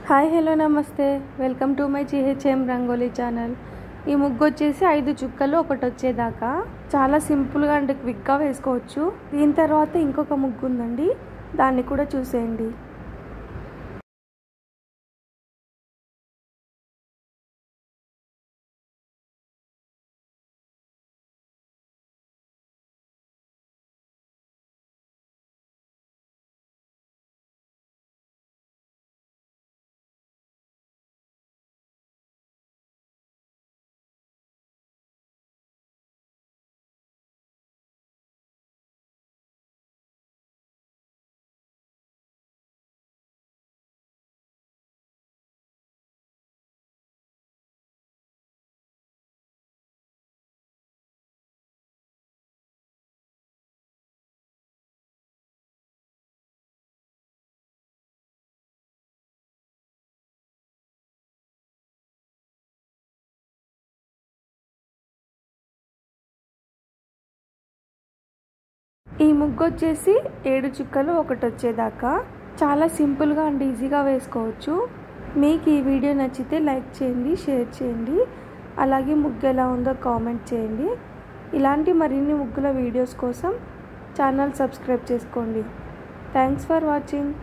Hi hello నమస్తే welcome to my GHM rangoli channel. ఈ ముగ్గు వచ్చేసి 5 చుక్కలు ఒకటి వచ్చేదాకా చాలా సింపుల్గా అండ్ క్విక్గా వేసుకోవచ్చు. దీని తర్వాత ఇంకొక ముగ్గు ఉందండి, దాన్ని కూడా చూసేయండి. ఈ ముగ్గు వచ్చేసి 7 చుక్కలు ఒకటి వచ్చేదాకా చాలా సింపుల్గా అండ్ ఈజీగా వేసుకోవచ్చు. మీకు ఈ వీడియో నచ్చితే లైక్ చేయండి, షేర్ చేయండి, అలాగే ముగ్గు ఎలా ఉందో కామెంట్ చేయండి. ఇలాంటి మరిన్ని ముగ్గుల వీడియోస్ కోసం ఛానల్ సబ్స్క్రైబ్ చేసుకోండి. Thanks for watching.